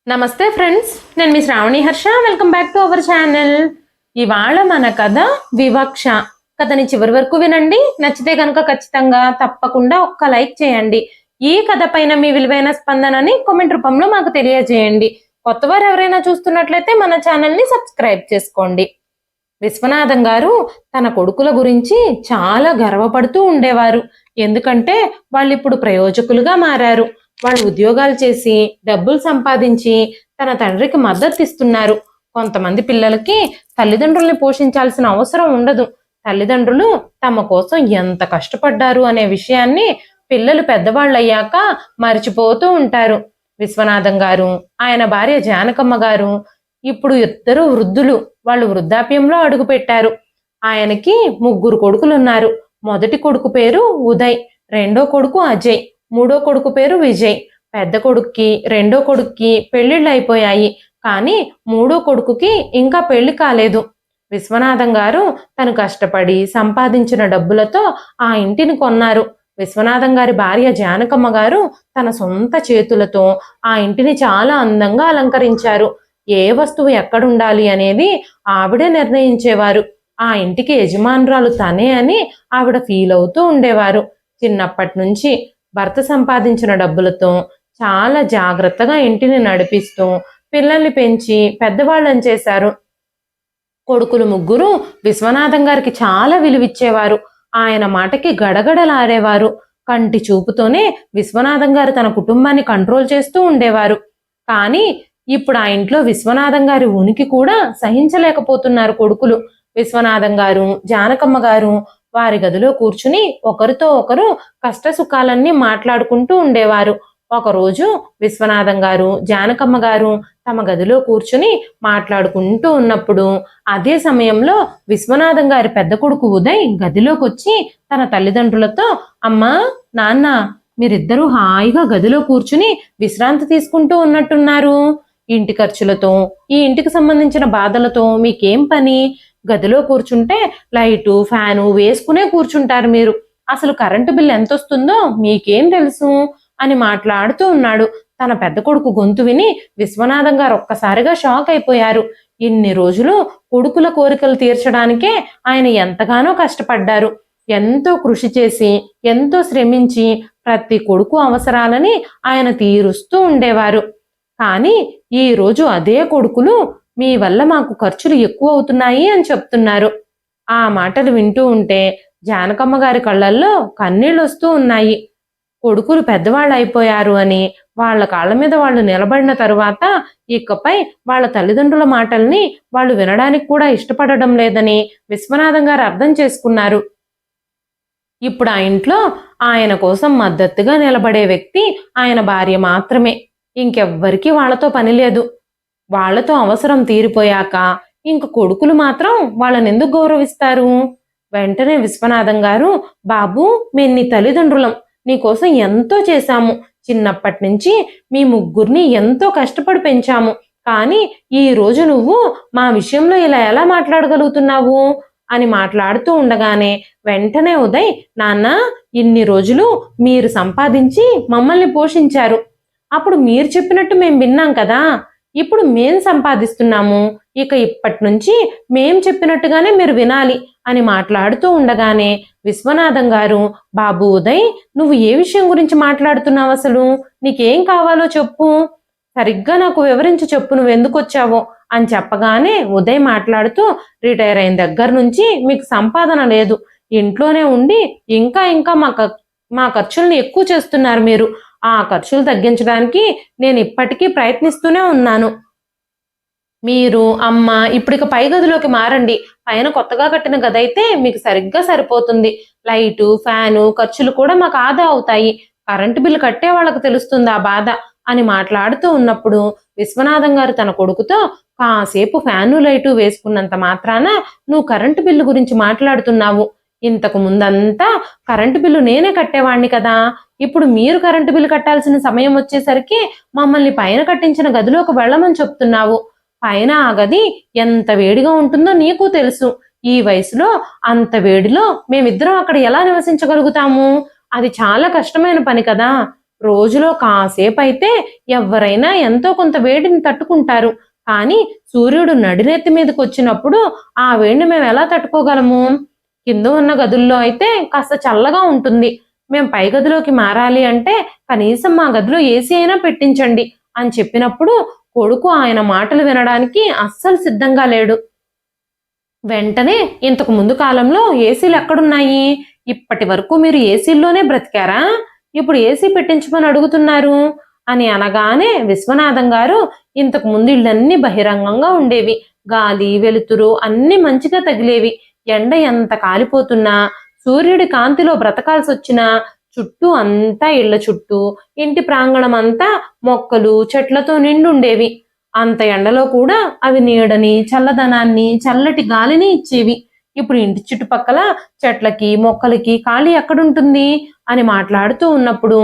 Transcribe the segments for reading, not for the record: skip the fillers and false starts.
నమస్తే ఫ్రెండ్స్, నేను మీ Sravani Harsha. Welcome back to our channel. ఇవాళ మన కథ వివక్ష. కథని చివరి వరకు వినండి. నచ్చితే కనుక ఖచ్చితంగా తప్పకుండా ఒక్క లైక్ చేయండి. ఈ కథ పైన మీ విలువైన స్పందనని కామెంట్ రూపంలో మాకు తెలియజేయండి. కొత్తవారు ఎవరైనా చూస్తున్నట్లయితే మన ఛానల్ని సబ్స్క్రైబ్ చేసుకోండి. విశ్వనాథం గారు తన కొడుకుల గురించి చాలా గర్వపడుతూ ఉండేవారు. ఎందుకంటే వాళ్ళు ఇప్పుడు ప్రయోజకులుగా మారారు. వాళ్ళు ఉద్యోగాలు చేసి డబ్బులు సంపాదించి తన తండ్రికి మద్దతు ఇస్తున్నారు. కొంతమంది పిల్లలకి తల్లిదండ్రుల్ని పోషించాల్సిన అవసరం ఉండదు. తల్లిదండ్రులు తమ కోసం ఎంత కష్టపడ్డారు అనే విషయాన్ని పిల్లలు పెద్దవాళ్ళయ్యాక మర్చిపోతూ ఉంటారు. విశ్వనాథం గారు, ఆయన భార్య జానకమ్మ గారు ఇప్పుడు ఇద్దరు వృద్ధులు. వాళ్ళు వృద్ధాప్యంలో అడుగు పెట్టారు. ఆయనకి 3 కొడుకులున్నారు. మొదటి కొడుకు పేరు ఉదయ్, రెండో కొడుకు అజయ్, మూడో కొడుకు పేరు విజయ్. పెద్ద కొడుక్కి రెండో కొడుక్కి పెళ్లిళ్ళు అయిపోయాయి, కానీ మూడో కొడుకుకి ఇంకా పెళ్లి కాలేదు. విశ్వనాథం గారు తను కష్టపడి సంపాదించిన డబ్బులతో ఆ ఇంటిని కొన్నారు. విశ్వనాథం గారి భార్య జానకమ్మ గారు తన సొంత చేతులతో ఆ ఇంటిని చాలా అందంగా అలంకరించారు. ఏ వస్తువు ఎక్కడుండాలి అనేది ఆవిడే నిర్ణయించేవారు. ఆ ఇంటికి యజమానురాలు తనే అని ఆవిడ ఫీల్ అవుతూ ఉండేవారు. చిన్నప్పటి నుంచి భర్త సంపాదించిన డబ్బులతో చాలా జాగ్రత్తగా ఇంటిని నడిపిస్తూ పిల్లల్ని పెంచి పెద్దవాళ్ళని చేశారు. కొడుకులు 3 విశ్వనాథం గారికి చాలా విలువిచ్చేవారు. ఆయన మాటకి గడగడలాడేవారు. కంటి చూపుతోనే విశ్వనాథం గారు తన కుటుంబాన్ని కంట్రోల్ చేస్తూ ఉండేవారు. కానీ ఇప్పుడు ఆ ఇంట్లో విశ్వనాథం గారి ఉనికి కూడా సహించలేకపోతున్నారు కొడుకులు. విశ్వనాథం గారు, జానకమ్మ గారు వారి గదిలో కూర్చుని ఒకరితో ఒకరు కష్ట సుఖాలన్నీ మాట్లాడుకుంటూ ఉండేవారు. ఒకరోజు విశ్వనాథం గారు, జానకమ్మ గారు తమ గదిలో కూర్చుని మాట్లాడుకుంటూ ఉన్నప్పుడు అదే సమయంలో విశ్వనాథం గారి పెద్ద కొడుకు ఉదయ్ గదిలోకి వచ్చి తన తల్లిదండ్రులతో, అమ్మా, నాన్న, మీరిద్దరూ హాయిగా గదిలో కూర్చుని విశ్రాంతి తీసుకుంటూ ఉన్నట్టున్నారు. ఇంటి ఖర్చులతో, ఈ ఇంటికి సంబంధించిన బాధలతో మీకేం పని? గదిలో కూర్చుంటే లైటు ఫ్యాను వేసుకునే కూర్చుంటారు మీరు. అసలు కరెంటు బిల్లు ఎంత వస్తుందో మీకేం తెలుసు అని మాట్లాడుతూ ఉన్నాడు. తన పెద్ద కొడుకు గొంతు విని విశ్వనాథం గారు ఒక్కసారిగా షాక్ అయిపోయారు. ఇన్ని రోజులు కొడుకుల కోరికలు తీర్చడానికే ఆయన ఎంతగానో కష్టపడ్డారు. ఎంతో కృషి చేసి ఎంతో శ్రమించి ప్రతి కొడుకు అవసరాలని ఆయన తీరుస్తూ ఉండేవారు. కానీ ఈ రోజు అదే కొడుకులు మీ వల్ల మాకు ఖర్చులు ఎక్కువ అవుతున్నాయి అని చెప్తున్నారు. ఆ మాటలు వింటూ ఉంటే జానకమ్మ గారి కళ్ళల్లో కన్నీళ్ళు వస్తూ ఉన్నాయి. కొడుకులు పెద్దవాళ్ళు అయిపోయారు అని, వాళ్ళ కాళ్ళ మీద వాళ్ళు నిలబడిన తరువాత ఇకపై వాళ్ళ తల్లిదండ్రుల మాటల్ని వాళ్ళు వినడానికి కూడా ఇష్టపడడం లేదని విశ్వనాథం గారు అర్థం చేసుకున్నారు. ఇప్పుడు ఆ ఇంట్లో ఆయన కోసం మద్దతుగా నిలబడే వ్యక్తి ఆయన భార్య మాత్రమే. ఇంకెవ్వరికీ వాళ్లతో పని లేదు. వాళ్లతో అవసరం తీరిపోయాక ఇంక కొడుకులు మాత్రం వాళ్ళని ఎందుకు గౌరవిస్తారు? వెంటనే విశ్వనాథం గారు, బాబు, మేము నీ తల్లిదండ్రులం, నీకోసం ఎంతో చేశాము. చిన్నప్పటి నుంచి మీ 3 ఎంతో కష్టపడి పెంచాము. కానీ ఈ రోజు నువ్వు మా విషయంలో ఇలా ఎలా మాట్లాడగలుగుతున్నావు అని మాట్లాడుతూ ఉండగానే వెంటనే ఉదయ్, నాన్న, ఇన్ని రోజులు మీరు సంపాదించి మమ్మల్ని పోషించారు. అప్పుడు మీరు చెప్పినట్టు మేము విన్నాం కదా. ఇప్పుడు మేం సంపాదిస్తున్నాము. ఇప్పటి నుంచి మేం చెప్పినట్టుగానే మీరు వినాలి అని మాట్లాడుతూ ఉండగానే విశ్వనాథం గారు, బాబు ఉదయ్, నువ్వు ఏ విషయం గురించి మాట్లాడుతున్నావు? అసలు నీకేం కావాలో చెప్పు, సరిగ్గా నాకు వివరించి చెప్పు, నువ్వు ఎందుకు వచ్చావో అని చెప్పగానే ఉదయ్ మాట్లాడుతూ, రిటైర్ అయిన దగ్గర నుంచి మీకు సంపాదన లేదు. ఇంట్లోనే ఉండి ఇంకా ఇంకా మా ఖర్చుల్ని ఎక్కువ చేస్తున్నారు మీరు. ఆ ఖర్చులు తగ్గించడానికి నేను ఇప్పటికీ ప్రయత్నిస్తూనే ఉన్నాను. మీరు, అమ్మ, ఇప్పటికి పై గదిలోకి మారండి. పైన కొత్తగా కట్టిన గది అయితే మీకు సరిగ్గా సరిపోతుంది. లైటు ఫ్యాను ఖర్చులు కూడా మాకు ఆదా అవుతాయి. కరెంటు బిల్లు కట్టే వాళ్ళకు తెలుస్తుంది ఆ బాధ అని మాట్లాడుతూ ఉన్నప్పుడు విశ్వనాథం గారు తన కొడుకుతో, కాసేపు ఫ్యాను లైటు వేసుకున్నంత మాత్రాన నువ్వు కరెంటు బిల్లు గురించి మాట్లాడుతున్నావు. ఇంతకు ముందంతా కరెంటు బిల్లు నేనే కట్టేవాణ్ణి కదా. ఇప్పుడు మీరు కరెంటు బిల్లు కట్టాల్సిన సమయం వచ్చేసరికి మమ్మల్ని పైన కట్టించిన గదిలోకి వెళ్ళమని చెప్తున్నావు. పైన ఆ గది ఎంత వేడిగా ఉంటుందో నీకు తెలుసు. ఈ వయసులో అంత వేడిలో మేమిద్దరం అక్కడ ఎలా నివసించగలుగుతాము? అది చాలా కష్టమైన పని కదా. రోజులో కాసేపు అయితే ఎవరైనా ఎంతో కొంత వేడిని తట్టుకుంటారు. కానీ సూర్యుడు నడినెత్తి మీదకి వచ్చినప్పుడు ఆ వేడిని మేము ఎలా తట్టుకోగలము? కింద ఉన్న గదుల్లో అయితే కాస్త చల్లగా ఉంటుంది. మేం పై గదిలోకి మారాలి అంటే కనీసం మా గదిలో ఏసీ అయినా పెట్టించండి అని చెప్పినప్పుడు కొడుకు ఆయన మాటలు వినడానికి అస్సలు సిద్ధంగా లేడు. వెంటనే ఇంతకు ముందు కాలంలో ఏసీలు ఎక్కడున్నాయి? ఇప్పటి వరకు మీరు ఏసీల్లోనే బ్రతికారా? ఇప్పుడు ఏసీ పెట్టించమని అడుగుతున్నారు అని అనగానే విశ్వనాథం గారు ఇంతకు ముందు ఇళ్ళన్నీ బహిరంగంగా ఉండేవి. గాలి వెలుతురు అన్ని మంచిగా తగిలేవి. ఎండ ఎంత కాలిపోతున్నా సూర్యుడి కాంతిలో బ్రతకాల్సి వచ్చినా చుట్టూ అంతా ఇళ్ల చుట్టూ ఇంటి ప్రాంగణం అంతా మొక్కలు చెట్లతో నిండుండేవి. అంత ఎండలో కూడా అవి నీడని చల్లదనాన్ని చల్లటి గాలిని ఇచ్చేవి. ఇప్పుడు ఇంటి చుట్టుపక్కల చెట్లకి మొక్కలకి ఖాళీ ఎక్కడుంటుంది అని మాట్లాడుతూ ఉన్నప్పుడు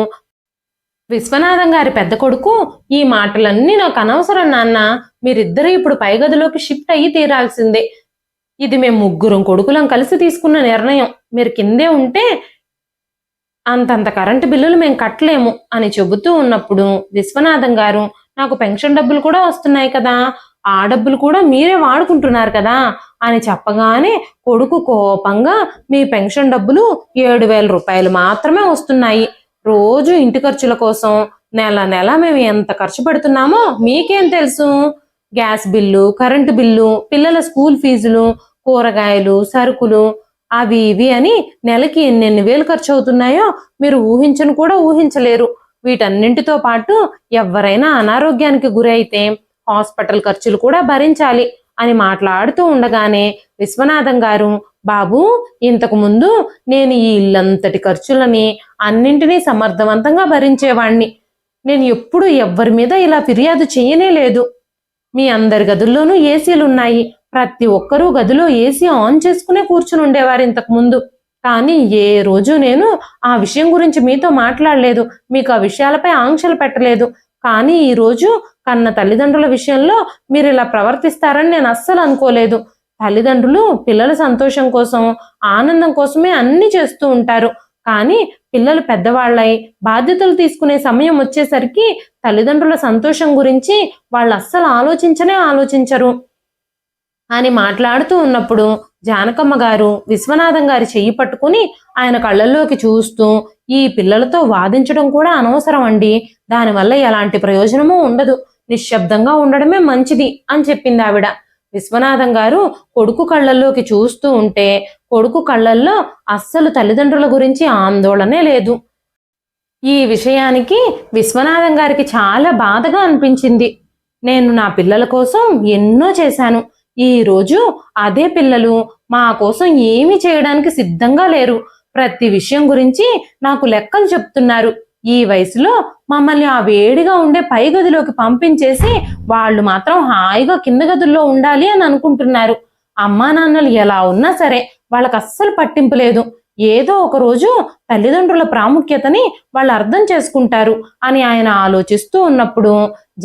విశ్వనాథం గారి పెద్ద కొడుకు ఈ మాటలన్నీ నాకు అనవసరం నాన్న, మీరిద్దరూ ఇప్పుడు పై గదిలోకి షిఫ్ట్ అయ్యి తీరాల్సిందే. ఇది మేము ముగ్గురం కొడుకులం కలిసి తీసుకున్న నిర్ణయం. మీరు కిందే ఉంటే అంతంత కరెంటు బిల్లులు మేము కట్టలేము అని చెబుతూ ఉన్నప్పుడు విశ్వనాథం గారు నాకు పెన్షన్ డబ్బులు కూడా వస్తున్నాయి కదా, ఆ డబ్బులు కూడా మీరే వాడుకుంటున్నారు కదా అని చెప్పగానే కొడుకు కోపంగా మీ పెన్షన్ డబ్బులు 7,000 రూపాయలు మాత్రమే వస్తున్నాయి. రోజు ఇంటి ఖర్చుల కోసం నెల నెల మేము ఎంత ఖర్చు పెడుతున్నామో మీకేం తెలుసు? గ్యాస్ బిల్లు, కరెంటు బిల్లు, పిల్లల స్కూల్ ఫీజులు, కూరగాయలు, సరుకులు అవి ఇవి అని నెలకి ఎన్నెన్ని వేలు ఖర్చు అవుతున్నాయో మీరు ఊహించను కూడా ఊహించలేరు. వీటన్నింటితో పాటు ఎవరైనా అనారోగ్యానికి గురైతే హాస్పిటల్ ఖర్చులు కూడా భరించాలి అని మాట్లాడుతూ ఉండగానే విశ్వనాథం గారు బాబు, ఇంతకు ముందు నేను ఈ ఇల్లంతటి ఖర్చులని అన్నింటినీ సమర్థవంతంగా భరించేవాణ్ణి. నేను ఎప్పుడు ఎవ్వరి మీద ఇలా ఫిర్యాదు చేయనే లేదు. మీ అందరి గదుల్లోనూ ఏసీలున్నాయి. ప్రతి ఒక్కరూ గదిలో ఏసీ ఆన్ చేసుకునే కూర్చుని ఉండేవారు ఇంతకు ముందు. కానీ ఏ రోజు నేను ఆ విషయం గురించి మీతో మాట్లాడలేదు, మీకు ఆ విషయాలపై ఆంక్షలు పెట్టలేదు. కానీ ఈ రోజు కన్న తల్లిదండ్రుల విషయంలో మీరు ఇలా ప్రవర్తిస్తారని నేను అస్సలు అనుకోలేదు. తల్లిదండ్రులు పిల్లల సంతోషం కోసం ఆనందం కోసమే అన్ని చేస్తూ ఉంటారు. కానీ పిల్లలు పెద్దవాళ్ళై బాధ్యతలు తీసుకునే సమయం వచ్చేసరికి తల్లిదండ్రుల సంతోషం గురించి వాళ్ళు అస్సలు ఆలోచించరు అని మాట్లాడుతూ ఉన్నప్పుడు జానకమ్మ గారు విశ్వనాథం గారి చెయ్యి పట్టుకుని ఆయన కళ్ళల్లోకి చూస్తూ ఈ పిల్లలతో వాదించడం కూడా అనవసరం అండి, దానివల్ల ఎలాంటి ప్రయోజనమూ ఉండదు, నిశ్శబ్దంగా ఉండడమే మంచిది అని చెప్పింది ఆవిడ. విశ్వనాథం గారు కొడుకు కళ్ళల్లోకి చూస్తూ ఉంటే కొడుకు కళ్ళల్లో అస్సలు తల్లిదండ్రుల గురించి ఆందోళనే లేదు. ఈ విషయానికి విశ్వనాథం గారికి చాలా బాధగా అనిపించింది. నేను నా పిల్లల కోసం ఎన్నో చేశాను, ఈ రోజు అదే పిల్లలు మా కోసం ఏమీ చేయడానికి సిద్ధంగా లేరు. ప్రతి విషయం గురించి నాకు లెక్కలు చెప్తున్నారు. ఈ వయసులో మమ్మల్ని ఆ వేడిగా ఉండే పై గదిలోకి పంపించేసి వాళ్ళు మాత్రం హాయిగా కింద గదుల్లో ఉండాలి అని అనుకుంటున్నారు. అమ్మా నాన్నలు ఎలా ఉన్నా సరే వాళ్ళకి అస్సలు పట్టింపు లేదు. ఏదో ఒక రోజు తల్లిదండ్రుల ప్రాముఖ్యతని వాళ్ళు అర్థం చేసుకుంటారు అని ఆయన ఆలోచిస్తూ ఉన్నప్పుడు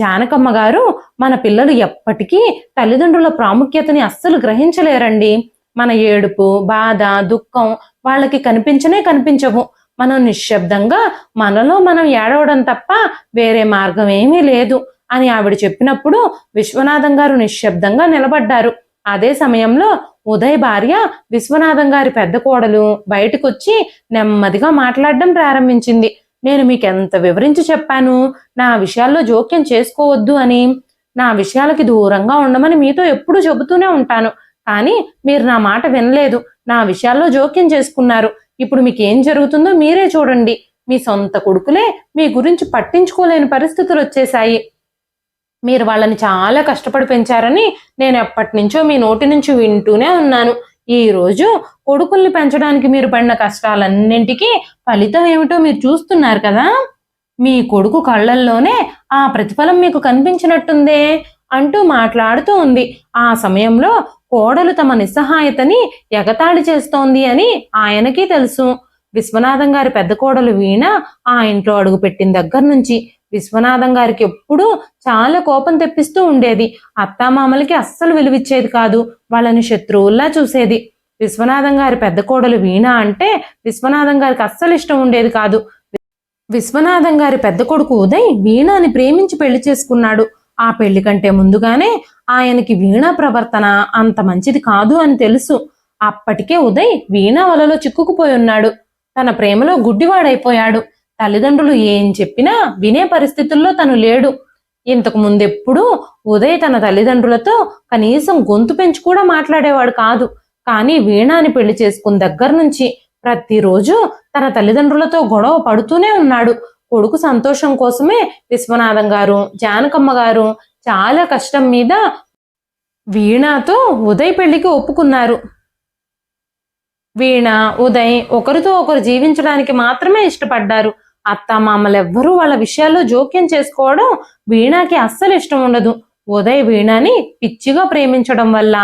జానకమ్మ గారు మన పిల్లలు ఎప్పటికీ తల్లిదండ్రుల ప్రాముఖ్యతని అస్సలు గ్రహించలేరండి. మన ఏడుపు, బాధ, దుఃఖం వాళ్ళకి కనిపించవు. మనం నిశ్శబ్దంగా మనలో మనం ఏడవడం తప్ప వేరే మార్గం ఏమీ లేదు అని ఆవిడ చెప్పినప్పుడు విశ్వనాథం గారు నిశ్శబ్దంగా నిలబడ్డారు. అదే సమయంలో ఉదయ్ భార్య విశ్వనాథం గారి పెద్ద కోడలు బయటకొచ్చి నెమ్మదిగా మాట్లాడడం ప్రారంభించింది. నేను మీకెంత వివరించి చెప్పాను నా విషయాల్లో జోక్యం చేసుకోవద్దు అని, నా విషయాలకి దూరంగా ఉండమని మీతో ఎప్పుడూ చెబుతూనే ఉంటాను. కానీ మీరు నా మాట వినలేదు, నా విషయాల్లో జోక్యం చేసుకున్నారు. ఇప్పుడు మీకేం జరుగుతుందో మీరే చూడండి. మీ సొంత కొడుకులే మీ గురించి పట్టించుకోలేని పరిస్థితులు వచ్చేశాయి. మీరు వాళ్ళని చాలా కష్టపడి పెంచారని నేను ఎప్పటి నుంచో మీ నోటి నుంచి వింటూనే ఉన్నాను. ఈ రోజు కొడుకుల్ని పెంచడానికి మీరు పడిన కష్టాలన్నింటికీ ఫలితం ఏమిటో మీరు చూస్తున్నారు కదా. మీ కొడుకు కళ్ళల్లోనే ఆ ప్రతిఫలం మీకు కనిపించినట్టుందే అంటూ మాట్లాడుతూ ఉంది. ఆ సమయంలో కోడలు తమ నిస్సహాయతని ఎగతాళి చేస్తోంది అని ఆయనకి తెలుసు. విశ్వనాథం గారి పెద్ద కోడలు వీణ ఆ ఇంట్లో అడుగుపెట్టిన దగ్గర నుంచి విశ్వనాథం గారికి ఎప్పుడూ చాలా కోపం తెప్పిస్తూ ఉండేది. అత్తామామలకి అస్సలు విలువిచ్చేది కాదు, వాళ్ళని శత్రువుల్లా చూసేది. విశ్వనాథం గారి పెద్ద కోడలు వీణ అంటే విశ్వనాథం గారికి అస్సలు ఇష్టం ఉండేది కాదు. విశ్వనాథం గారి పెద్ద కొడుకు ఉదయ్ వీణాని ప్రేమించి పెళ్లి చేసుకున్నాడు. ఆ పెళ్లి కంటే ముందుగానే ఆయనకి వీణా ప్రవర్తన అంత మంచిది కాదు అని తెలుసు. అప్పటికే ఉదయ్ వీణా వలలో చిక్కుకుపోయి ఉన్నాడు. తన ప్రేమలో గుడ్డివాడైపోయాడు. తల్లిదండ్రులు ఏం చెప్పినా వినే పరిస్థితుల్లో తను లేడు. ఇంతకు ముందెప్పుడూ ఉదయ్ తన తల్లిదండ్రులతో కనీసం గొంతు పెంచి కూడా మాట్లాడేవాడు కాదు. కానీ వీణాని పెళ్లి చేసుకున్న దగ్గర నుంచి ప్రతిరోజు తన తల్లిదండ్రులతో గొడవ పడుతూనే ఉన్నాడు. కొడుకు సంతోషం కోసమే విశ్వనాథం గారు, జానకమ్మ గారు చాలా కష్టం మీద వీణాతో ఉదయ్ పెళ్లికి ఒప్పుకున్నారు. వీణ, ఉదయ్ ఒకరితో ఒకరు జీవించడానికి మాత్రమే ఇష్టపడ్డారు. అత్తామామలెవ్వరూ వాళ్ళ విషయాల్లో జోక్యం చేసుకోవడం వీణాకి అస్సలు ఇష్టం ఉండదు. ఉదయ్ వీణాని పిచ్చిగా ప్రేమించడం వల్ల,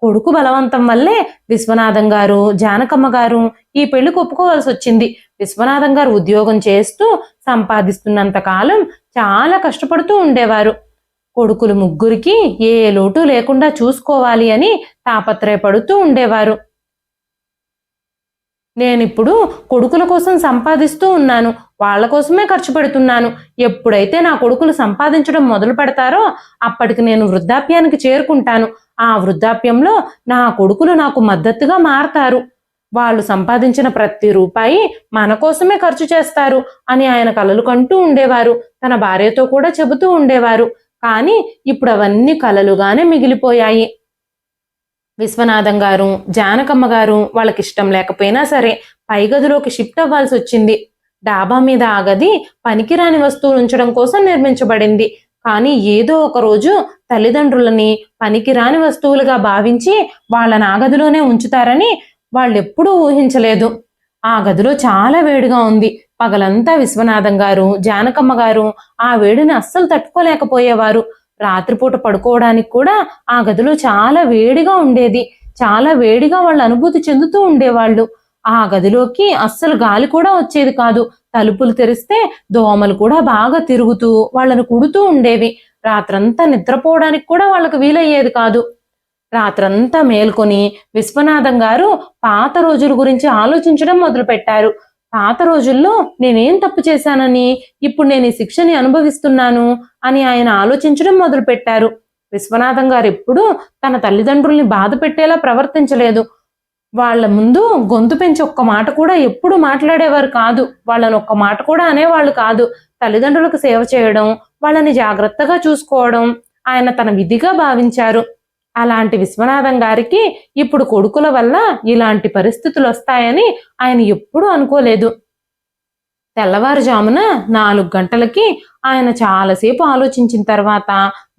కొడుకు బలవంతం వల్లే విశ్వనాథం గారు, జానకమ్మ గారు ఈ పెళ్లికి ఒప్పుకోవాల్సి వచ్చింది. విశ్వనాథం గారు ఉద్యోగం చేస్తూ సంపాదిస్తున్నంత కాలం చాలా కష్టపడుతూ ఉండేవారు. కొడుకులు ముగ్గురికి ఏ లోటు లేకుండా చూసుకోవాలి అని తాపత్రయపడుతూ ఉండేవారు. నేనిప్పుడు కొడుకుల కోసం సంపాదిస్తూ ఉన్నాను, వాళ్ళ కోసమే ఖర్చు పెడుతున్నాను. ఎప్పుడైతే నా కొడుకులు సంపాదించడం మొదలు పెడతారో అప్పటికి నేను వృద్ధాప్యానికి చేరుకుంటాను. ఆ వృద్ధాప్యంలో నా కొడుకులు నాకు మద్దతుగా మారతారు. వాళ్ళు సంపాదించిన ప్రతి రూపాయి మన కోసమే ఖర్చు చేస్తారు అని ఆయన కలలు కంటూ ఉండేవారు. తన భార్యతో కూడా చెబుతూ ఉండేవారు. కానీ ఇప్పుడు అవన్నీ కలలుగానే మిగిలిపోయాయి. విశ్వనాథం గారు, జానకమ్మ గారు వాళ్ళకిష్టం లేకపోయినా సరే పై గదిలోకి షిఫ్ట్ అవ్వాల్సి వచ్చింది. డాబా మీద ఆ గది పనికిరాని వస్తువులు ఉంచడం కోసం నిర్మించబడింది. కానీ ఏదో ఒక రోజు తల్లిదండ్రులని పనికిరాని వస్తువులుగా భావించి వాళ్ళని ఆ గదిలోనే ఉంచుతారని వాళ్ళెప్పుడూ ఊహించలేదు. ఆ గదిలో చాలా వేడిగా ఉంది. పగలంతా విశ్వనాథం గారు, జానకమ్మ గారు ఆ వేడిని అస్సలు తట్టుకోలేకపోయేవారు. రాత్రిపూట పడుకోవడానికి కూడా ఆ గదిలో చాలా వేడిగా ఉండేది. చాలా వేడిగా వాళ్ళు అనుభూతి చెందుతూ ఉండేవాళ్ళు. ఆ గదిలోకి అస్సలు గాలి కూడా వచ్చేది కాదు. తలుపులు తెరిస్తే దోమలు కూడా బాగా తిరుగుతూ వాళ్ళను కుడుతూ ఉండేవి. రాత్రంతా నిద్రపోవడానికి కూడా వాళ్ళకు వీలయ్యేది కాదు. రాత్రంతా మేల్కొని విశ్వనాథం గారు పాత రోజుల గురించి ఆలోచించడం మొదలుపెట్టారు. పాత రోజుల్లో నేనేం తప్పు చేశానని ఇప్పుడు నేను ఈ శిక్షని అనుభవిస్తున్నాను అని ఆయన ఆలోచించడం మొదలుపెట్టారు. విశ్వనాథం గారు ఎప్పుడూ తన తల్లిదండ్రుల్ని బాధ పెట్టేలా ప్రవర్తించలేదు. వాళ్ళ ముందు గొంతు పెంచి ఒక్క మాట కూడా ఎప్పుడు మాట్లాడేవారు కాదు. వాళ్ళని ఒక్క మాట కూడా అనేవాళ్ళు కాదు. తల్లిదండ్రులకు సేవ చేయడం, వాళ్ళని జాగ్రత్తగా చూసుకోవడం ఆయన తన విధిగా భావించారు. అలాంటి విశ్వనాథం గారికి ఇప్పుడు కొడుకుల వల్ల ఇలాంటి పరిస్థితులు వస్తాయని ఆయన ఎప్పుడూ అనుకోలేదు. తెల్లవారుజామున 4 గంటలకి ఆయన చాలాసేపు ఆలోచించిన తర్వాత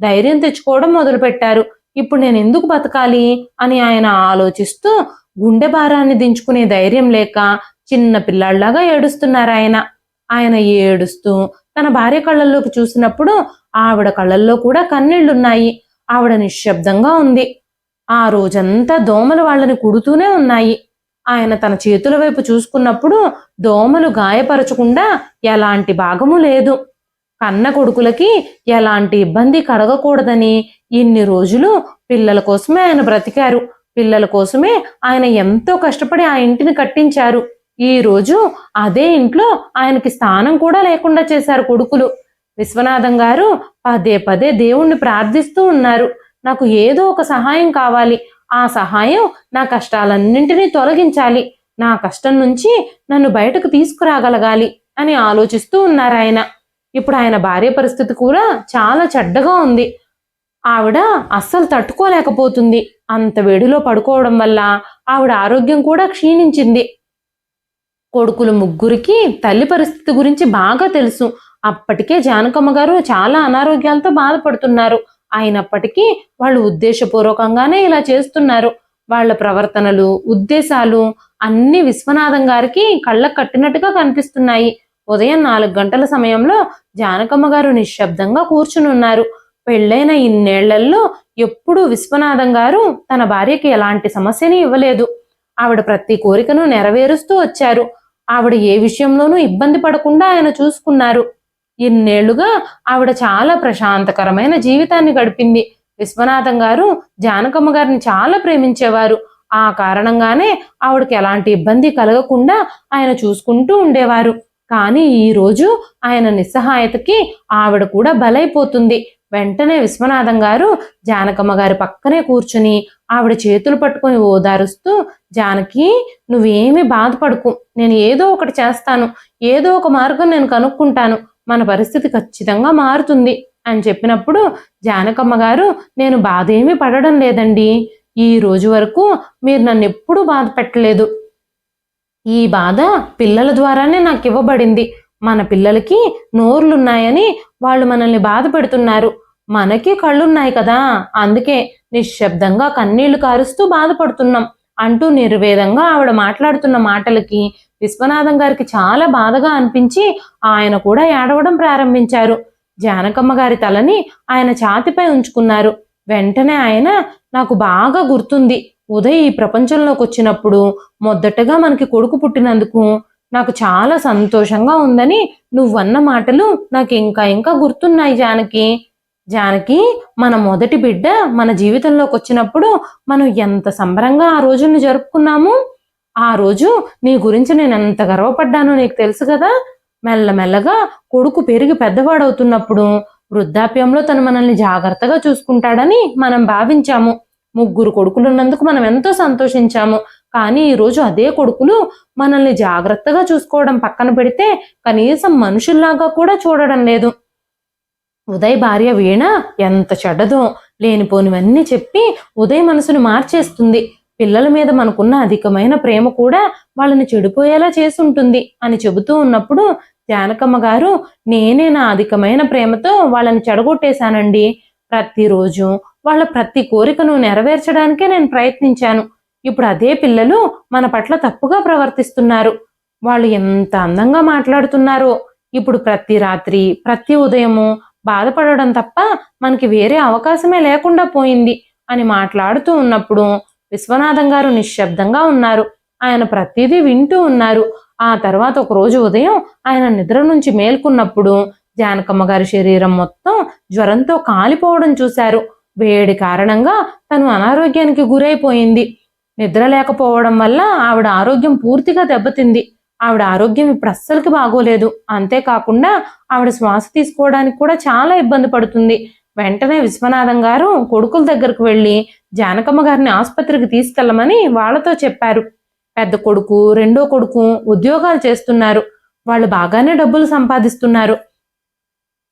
ధైర్యం తెచ్చుకోవడం మొదలుపెట్టారు. ఇప్పుడు నేను ఎందుకు బతకాలి అని ఆయన ఆలోచిస్తూ గుండె భారాన్ని దించుకునే ధైర్యం లేక చిన్న పిల్లాళ్లాగా ఏడుస్తున్నారు ఆయన. ఆయన ఏడుస్తూ తన భార్య కళ్ళల్లోకి చూసినప్పుడు ఆవిడ కళ్ళల్లో కూడా కన్నీళ్లున్నాయి. ఆవిడ నిశ్శబ్దంగా ఉంది. ఆ రోజంతా దోమలు వాళ్ళని కుడుతూనే ఉన్నాయి. ఆయన తన చేతుల వైపు చూసుకున్నప్పుడు దోమలు గాయపరచకుండా ఎలాంటి భాగము లేదు. కన్న కొడుకులకి ఎలాంటి ఇబ్బంది కలగకూడదని ఇన్ని రోజులు పిల్లల కోసమే ఆయన బ్రతికారు. పిల్లల కోసమే ఆయన ఎంతో కష్టపడి ఆ ఇంటిని కట్టించారు. ఈ రోజు అదే ఇంట్లో ఆయనకి స్థానం కూడా లేకుండా చేశారు కొడుకులు. విశ్వనాథం గారు పదే పదే దేవుణ్ణి ప్రార్థిస్తూ ఉన్నారు. నాకు ఏదో ఒక సహాయం కావాలి. ఆ సహాయం నా కష్టాలన్నింటినీ తొలగించాలి. నా కష్టం నుంచి నన్ను బయటకు తీసుకురాగలగాలి అని ఆలోచిస్తూ ఉన్నారు ఆయన. ఇప్పుడు ఆయన భార్య పరిస్థితి కూడా చాలా చెడ్డగా ఉంది. ఆవిడ అస్సలు తట్టుకోలేకపోతుంది. అంత వేడిలో పడుకోవడం వల్ల ఆవిడ ఆరోగ్యం కూడా క్షీణించింది. కొడుకులు ముగ్గురికి తల్లి పరిస్థితి గురించి బాగా తెలుసు. అప్పటికే జానకమ్మ గారు చాలా అనారోగ్యాలతో బాధపడుతున్నారు. అయినప్పటికీ వాళ్ళు ఉద్దేశపూర్వకంగానే ఇలా చేస్తున్నారు. వాళ్ళ ప్రవర్తనలు, ఉద్దేశాలు అన్ని విశ్వనాథం గారికి కళ్ళకు కట్టినట్టుగా కనిపిస్తున్నాయి. ఉదయం 4 గంటల సమయంలో జానకమ్మ గారు నిశ్శబ్దంగా కూర్చునున్నారు. పెళ్ళైన ఇన్నేళ్లలో ఎప్పుడూ విశ్వనాథం గారు తన భార్యకి ఎలాంటి సమస్యని ఇవ్వలేదు. ఆవిడ ప్రతి కోరికను నెరవేరుస్తూ వచ్చారు. ఆవిడ ఏ విషయంలోనూ ఇబ్బంది పడకుండా ఆయన చూసుకున్నారు. ఇన్నేళ్లుగా ఆవిడ చాలా ప్రశాంతకరమైన జీవితాన్ని గడిపింది. విశ్వనాథం గారు జానకమ్మ గారిని చాలా ప్రేమించేవారు. ఆ కారణంగానే ఆవిడకి ఎలాంటి ఇబ్బంది కలగకుండా ఆయన చూసుకుంటూ ఉండేవారు. కానీ ఈరోజు ఆయన నిస్సహాయతకి ఆవిడ కూడా బలైపోతుంది. వెంటనే విశ్వనాథం గారు జానకమ్మ గారి పక్కనే కూర్చుని ఆవిడ చేతులు పట్టుకొని ఓదారుస్తూ, జానకి, నువ్వేమీ బాధపడకు, నేను ఏదో ఒకటి చేస్తాను, ఏదో ఒక మార్గం నేను కనుక్కుంటాను, మన పరిస్థితి ఖచ్చితంగా మారుతుంది అని చెప్పినప్పుడు జానకమ్మ గారు, నేను బాధ ఏమీ పడడం లేదండి, ఈ రోజు వరకు మీరు నన్ను ఎప్పుడూ బాధ పెట్టలేదు, ఈ బాధ పిల్లల ద్వారానే నాకు ఇవ్వబడింది, మన పిల్లలకి నోర్లున్నాయని వాళ్ళు మనల్ని బాధ పెడుతున్నారు, మనకి కళ్ళున్నాయి కదా, అందుకే నిశ్శబ్దంగా కన్నీళ్లు కారుస్తూ బాధపడుతున్నాం అంటూ నిర్వేదంగా ఆవిడ మాట్లాడుతున్న మాటలకి విశ్వనాథం గారికి చాలా బాధగా అనిపించి ఆయన కూడా ఏడవడం ప్రారంభించారు. జానకమ్మ గారి తలని ఆయన ఛాతిపై ఉంచుకున్నారు. వెంటనే ఆయన, నాకు బాగా గుర్తుంది, ఉదయ్ ఈ ప్రపంచంలోకి వచ్చినప్పుడు మొదటగా మనకి కొడుకు పుట్టినందుకు నాకు చాలా సంతోషంగా ఉందని నువ్వన్న మాటలు నాకు ఇంకా ఇంకా గుర్తున్నాయి జానకి. జానకి, మన మొదటి బిడ్డ మన జీవితంలోకి వచ్చినప్పుడు మనం ఎంత సంబరంగా ఆ రోజుని జరుపుకున్నాము. ఆ రోజు నీ గురించి నేను ఎంత గర్వపడ్డానో నీకు తెలుసు కదా. మెల్లమెల్లగా కొడుకు పెరిగి పెద్దవాడవుతున్నప్పుడు వృద్ధాప్యంలో తను మనల్ని జాగ్రత్తగా చూసుకుంటాడని మనం భావించాము. 3 కొడుకులున్నందుకు మనం ఎంతో సంతోషించాము. కానీ ఈరోజు అదే కొడుకులు మనల్ని జాగ్రత్తగా చూసుకోవడం పక్కన పెడితే కనీసం మనుషుల్లాగా కూడా చూడడం లేదు. ఉదయ్ భార్య వీణ ఎంత చెడ్డదో, లేనిపోనివన్నీ చెప్పి ఉదయ్ మనసును మార్చేస్తుంది. పిల్లల మీద మనకున్న అధికమైన ప్రేమ కూడా వాళ్ళని చెడిపోయేలా చేసుంటుంది అని చెబుతూ ఉన్నప్పుడు జానకమ్మ గారు, నేనే నా అధికమైన ప్రేమతో వాళ్ళని చెడగొట్టేశానండి. ప్రతిరోజు వాళ్ళ ప్రతి కోరికను నెరవేర్చడానికే నేను ప్రయత్నించాను. ఇప్పుడు అదే పిల్లలు మన పట్ల తప్పుగా ప్రవర్తిస్తున్నారు. వాళ్ళు ఎంత అందంగా మాట్లాడుతున్నారో. ఇప్పుడు ప్రతి రాత్రి ప్రతి ఉదయము బాధపడడం తప్ప మనకి వేరే అవకాశమే లేకుండా పోయింది అని మాట్లాడుతూ ఉన్నప్పుడు విశ్వనాథం గారు నిశ్శబ్దంగా ఉన్నారు. ఆయన ప్రతిదీ వింటూ ఉన్నారు. ఆ తర్వాత ఒక రోజు ఉదయం ఆయన నిద్ర నుంచి మేల్కొన్నప్పుడు జానకమ్మ గారి శరీరం మొత్తం జ్వరంతో కాలిపోవడం చూశారు. వేడి కారణంగా తను అనారోగ్యానికి గురైపోయింది. నిద్ర లేకపోవడం వల్ల ఆవిడ ఆరోగ్యం పూర్తిగా దెబ్బతింది. ఆవిడ ఆరోగ్యం ఇప్పుడు అస్సలకి బాగోలేదు. అంతేకాకుండా ఆవిడ శ్వాస తీసుకోవడానికి కూడా చాలా ఇబ్బంది పడుతుంది. వెంటనే విశ్వనాథం గారు కొడుకుల దగ్గరకు వెళ్ళి జానకమ్మ గారిని ఆసుపత్రికి తీసుకెళ్లమని వాళ్ళతో చెప్పారు. పెద్ద కొడుకు, రెండో కొడుకు ఉద్యోగాలు చేస్తున్నారు. వాళ్ళు బాగానే డబ్బులు సంపాదిస్తున్నారు.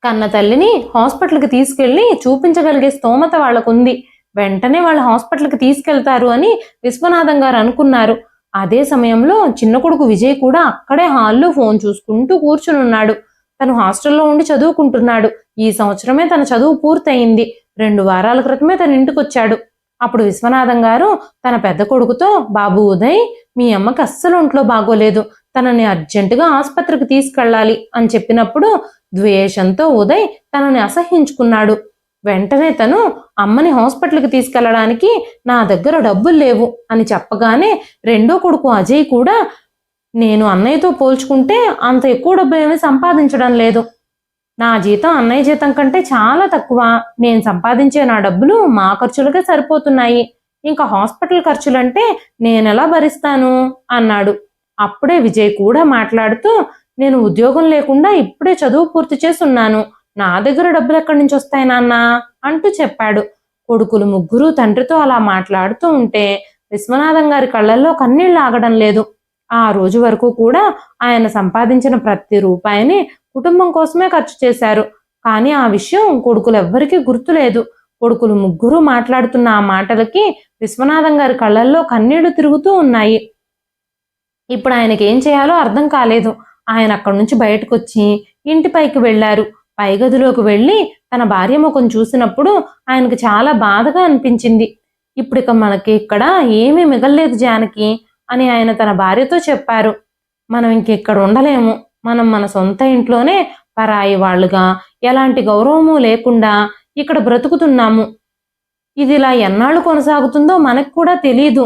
కన్న తల్లిని హాస్పిటల్కి తీసుకెళ్లి చూపించగలిగే స్తోమత వాళ్ళకుంది. వెంటనే వాళ్ళు హాస్పిటల్కి తీసుకెళ్తారు అని విశ్వనాథం గారు అనుకున్నారు. అదే సమయంలో చిన్న కొడుకు విజయ్ కూడా అక్కడే హాల్లో ఫోన్ చూసుకుంటూ కూర్చునున్నాడు. తను హాస్టల్లో ఉండి చదువుకుంటున్నాడు. ఈ సంవత్సరమే తన చదువు పూర్తయింది. 2 వారాల క్రితమే తన ఇంటికొచ్చాడు. అప్పుడు విశ్వనాథం గారు తన పెద్ద కొడుకుతో, బాబు ఉదయ్, మీ అమ్మకి అస్సలు ఒంట్లో బాగోలేదు, తనని అర్జెంటుగా ఆసుపత్రికి తీసుకెళ్ళాలి అని చెప్పినప్పుడు ద్వేషంతో ఉదయ్ తనని అసహ్యించుకున్నాడు. వెంటనే తను అమ్మని హాస్పిటల్కి తీసుకెళ్లడానికి నా దగ్గర డబ్బులు లేవు అని చెప్పగానే రెండో కొడుకు అజయ్ కూడా, నేను అన్నయ్యతో పోల్చుకుంటే అంత ఎక్కువ డబ్బు ఏమీ సంపాదించడం లేదు, నా జీతం అన్నయ్య జీతం కంటే చాలా తక్కువ, నేను సంపాదించే నా డబ్బులు మా ఖర్చులకే సరిపోతున్నాయి, ఇంకా హాస్పిటల్ ఖర్చులంటే నేనెలా భరిస్తాను అన్నాడు. అప్పుడే విజయ్ కూడా మాట్లాడుతూ, నేను ఉద్యోగం లేకుండా ఇప్పుడే చదువు పూర్తి చేసున్నాను, నా దగ్గర డబ్బులు ఎక్కడి నుంచి వస్తాయి నాన్న అంటూ చెప్పాడు. కొడుకులు ముగ్గురు తండ్రితో అలా మాట్లాడుతూ ఉంటే విశ్వనాథం గారి కళ్ళల్లో కన్నీళ్లు ఆగడం లేదు. ఆ రోజు వరకు కూడా ఆయన సంపాదించిన ప్రతి రూపాయిని కుటుంబం కోసమే ఖర్చు చేశారు. కానీ ఆ విషయం కొడుకులు ఎవ్వరికీ గుర్తులేదు. కొడుకులు ముగ్గురు మాట్లాడుతున్న ఆ మాటలకి విశ్వనాథం గారి కళ్ళల్లో కన్నీళ్లు తిరుగుతూ ఉన్నాయి. ఇప్పుడు ఆయనకి ఏం చేయాలో అర్థం కాలేదు. ఆయన అక్కడి నుంచి బయటకు వచ్చి ఇంటి పైకి వెళ్లారు. పై గదిలోకి వెళ్ళి తన భార్య ముఖం చూసినప్పుడు ఆయనకు చాలా బాధగా అనిపించింది. ఇప్పుడు ఇక మనకి ఇక్కడ ఏమీ మిగల్లేదు జానకి అని ఆయన తన భార్యతో చెప్పారు. మనం ఇంకెక్కడ ఉండలేము, మనం మన సొంత ఇంట్లోనే పరాయి వాళ్ళుగా ఎలాంటి గౌరవము లేకుండా ఇక్కడ బ్రతుకుతున్నాము, ఇది ఇలా ఎన్నాళ్ళు కొనసాగుతుందో మనకు కూడా తెలీదు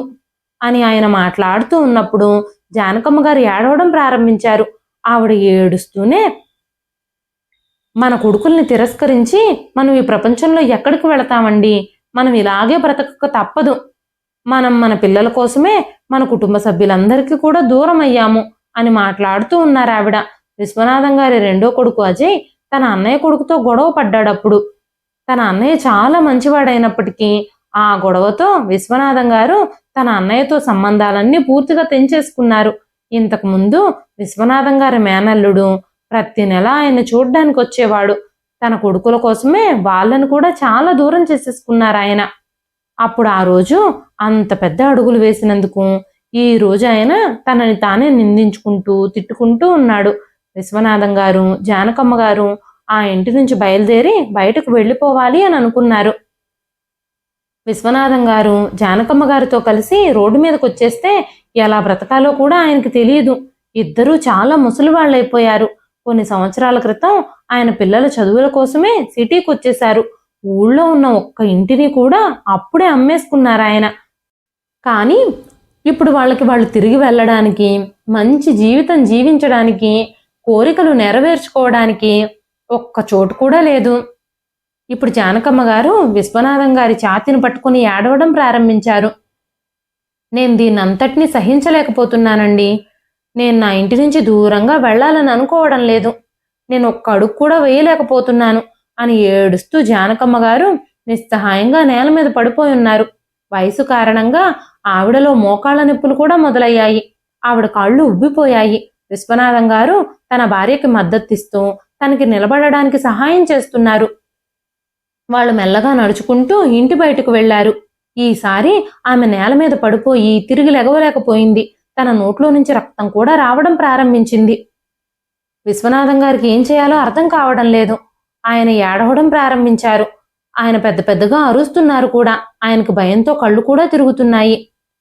అని ఆయన మాట్లాడుతూ ఉన్నప్పుడు జానకమ్మ గారు ఏడవడం ప్రారంభించారు. ఆవిడ ఏడుస్తూనే, మన కొడుకుల్ని తిరస్కరించి మనం ఈ ప్రపంచంలో ఎక్కడికి వెళతామండి, మనం ఇలాగే బ్రతకక తప్పదు, మనం మన పిల్లల కోసమే మన కుటుంబ సభ్యులందరికీ కూడా దూరం అయ్యాము అని మాట్లాడుతూ ఉన్నారు ఆవిడ. విశ్వనాథం గారి రెండో కొడుకు అజయ్ తన అన్నయ్య కొడుకుతో గొడవ పడ్డాడప్పుడు. తన అన్నయ్య చాలా మంచివాడైనప్పటికీ ఆ గొడవతో విశ్వనాథం గారు తన అన్నయ్యతో సంబంధాలన్నీ పూర్తిగా తెంచేసుకున్నారు. ఇంతకు ముందు విశ్వనాథం గారి మేనల్లుడు ప్రతి నెల ఆయన చూడ్డానికి వచ్చేవాడు. తన కొడుకుల కోసమే వాళ్ళను కూడా చాలా దూరం చేసేసుకున్నారు ఆయన. అప్పుడు ఆ రోజు అంత పెద్ద అడుగులు వేసినందుకు ఈ రోజు ఆయన తనని తానే నిందించుకుంటూ తిట్టుకుంటూ ఉన్నాడు. విశ్వనాథం గారు జానకమ్మ గారు ఆ ఇంటి నుంచి బయలుదేరి బయటకు వెళ్ళిపోవాలి అని అనుకున్నారు. విశ్వనాథం గారు జానకమ్మ గారితో కలిసి రోడ్డు మీదకి వచ్చేస్తే ఎలా బ్రతకాలో కూడా ఆయనకి తెలియదు. ఇద్దరూ చాలా ముసలి వాళ్ళైపోయారు. కొన్ని సంవత్సరాల క్రితం ఆయన పిల్లల చదువుల కోసమే సిటీకి వచ్చేశారు. ఊళ్ళో ఉన్న ఒక్క ఇంటిని కూడా అప్పుడే అమ్మేసుకున్నారు ఆయన. కానీ ఇప్పుడు వాళ్ళు తిరిగి వెళ్ళడానికి, మంచి జీవితం జీవించడానికి, కోరికలు నెరవేర్చుకోవడానికి ఒక్క చోటు కూడా లేదు. ఇప్పుడు జానకమ్మ గారు విశ్వనాథం గారి ఛాతీని పట్టుకుని ఏడవడం ప్రారంభించారు. నేను దీన్నంతటినీ సహించలేకపోతున్నానండి. నేను నా ఇంటి నుంచి దూరంగా వెళ్ళాలని అనుకోవడం లేదు. నేను ఒక్క అడుగు కూడా వేయలేకపోతున్నాను అని ఏడుస్తూ జానకమ్మ గారు నిస్సహాయంగా నేల మీద పడిపోయి ఉన్నారు. వయసు కారణంగా ఆవిడలో మోకాళ్ళ నొప్పులు కూడా మొదలయ్యాయి. ఆవిడ కాళ్ళు ఉబ్బిపోయాయి. విశ్వనాథం గారు తన భార్యకి మద్దతిస్తూ తనకి నిలబడడానికి సహాయం చేస్తున్నారు. వాళ్ళు మెల్లగా నడుచుకుంటూ ఇంటి బయటకు వెళ్లారు. ఈసారి ఆమె నేల మీద పడిపోయి తిరిగి లెగవలేకపోయింది. తన నోట్లో నుంచి రక్తం కూడా రావడం ప్రారంభించింది. విశ్వనాథం గారికి ఏం చేయాలో అర్థం కావడం లేదు. ఆయన ఏడవడం ప్రారంభించారు. ఆయన పెద్ద పెద్దగా అరుస్తున్నారు కూడా. ఆయనకు భయంతో కళ్ళు కూడా తిరుగుతున్నాయి.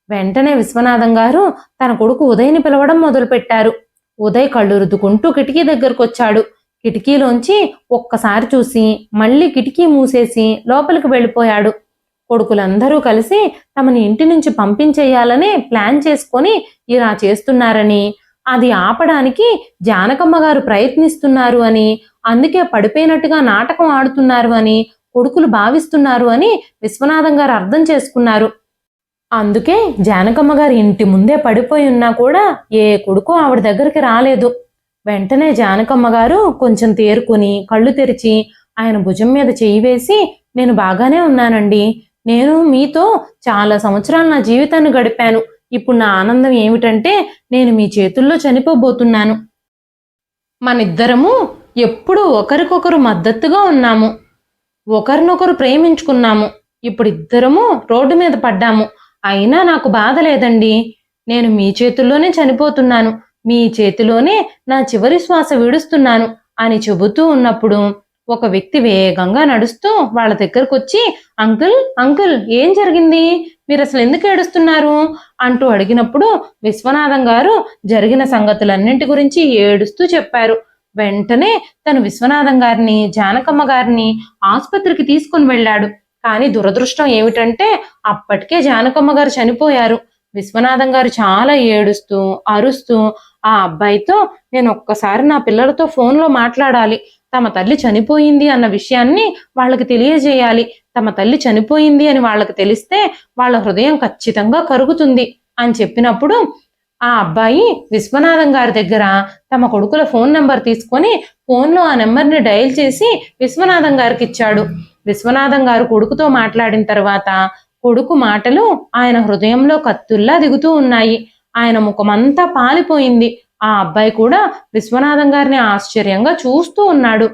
వెంటనే విశ్వనాథం గారు తన కొడుకు ఉదయ్ని పిలవడం మొదలుపెట్టారు. ఉదయ్ కళ్ళు రుద్దుకుంటూ కిటికీ దగ్గరకు వచ్చాడు. కిటికీలోంచి ఒక్కసారి చూసి మళ్ళీ కిటికీ మూసేసి లోపలికి వెళ్ళిపోయాడు. కొడుకులందరూ కలిసి తమని ఇంటి నుంచి పంపించేయాలని ప్లాన్ చేసుకొని ఇలా చేస్తున్నారని, అది ఆపడానికి జానకమ్మ గారు ప్రయత్నిస్తున్నారు అని, అందుకే పడిపోయినట్టుగా నాటకం ఆడుతున్నారు అని కొడుకులు భావిస్తున్నారు అని విశ్వనాథం గారు అర్థం చేసుకున్నారు. అందుకే జానకమ్మ గారి ఇంటి ముందే పడిపోయి ఉన్నా కూడా ఏ కొడుకు ఆవిడ దగ్గరికి రాలేదు. వెంటనే జానకమ్మ గారు కొంచెం తేరుకుని కళ్ళు తెరిచి ఆయన భుజం మీద చెయ్యి వేసి, నేను బాగానే ఉన్నానండి. నేను మీతో చాలా సంవత్సరాలు నా జీవితాన్ని గడిపాను. ఇప్పుడు నా ఆనందం ఏమిటంటే నేను మీ చేతుల్లో చనిపోబోతున్నాను. మనిద్దరము ఎప్పుడూ ఒకరికొకరు మద్దతుగా ఉన్నాము. ఒకరినొకరు ప్రేమించుకున్నాము. ఇప్పుడు ఇద్దరము రోడ్డు మీద పడ్డాము. అయినా నాకు బాధ లేదండి. నేను మీ చేతుల్లోనే చనిపోతున్నాను. మీ చేతిలోనే నా చివరి శ్వాస విడుస్తున్నాను అని చెబుతూ ఉన్నప్పుడు ఒక వ్యక్తి వేగంగా నడుస్తూ వాళ్ళ దగ్గరకు వచ్చి, అంకుల్ అంకుల్ ఏం జరిగింది, మీరు అసలు ఎందుకు ఏడుస్తున్నారు అంటూ అడిగినప్పుడు విశ్వనాథం గారు జరిగిన సంగతులన్నింటి గురించి ఏడుస్తూ చెప్పారు. వెంటనే తను విశ్వనాథం గారిని జానకమ్మ గారిని ఆసుపత్రికి తీసుకుని వెళ్ళాడు. కానీ దురదృష్టం ఏమిటంటే అప్పటికే జానకమ్మ గారు చనిపోయారు. విశ్వనాథం గారు చాలా ఏడుస్తూ అరుస్తూ ఆ అబ్బాయితో, నేను ఒక్కసారి నా పిల్లలతో ఫోన్లో మాట్లాడాలి. తమ తల్లి చనిపోయింది అన్న విషయాన్ని వాళ్ళకి తెలియజేయాలి. తమ తల్లి చనిపోయింది అని వాళ్ళకి తెలిస్తే వాళ్ళ హృదయం ఖచ్చితంగా కరుగుతుంది అని చెప్పినప్పుడు ఆ అబ్బాయి విశ్వనాథం గారి దగ్గర తమ కొడుకుల ఫోన్ నెంబర్ తీసుకొని ఫోన్లో ఆ నెంబర్ని డయల్ చేసి విశ్వనాథం గారికి ఇచ్చాడు. విశ్వనాథం గారు కొడుకుతో మాట్లాడిన తర్వాత కొడుకు మాటలు ఆయన హృదయంలో కత్తుల్లా దిగుతూ ఉన్నాయి. ఆయన ముఖమంతా పాలిపోయింది. ఆ అబ్బాయి కూడా విశ్వనాథం గారిని ఆశ్చర్యంగా చూస్తూ ఉన్నాడు.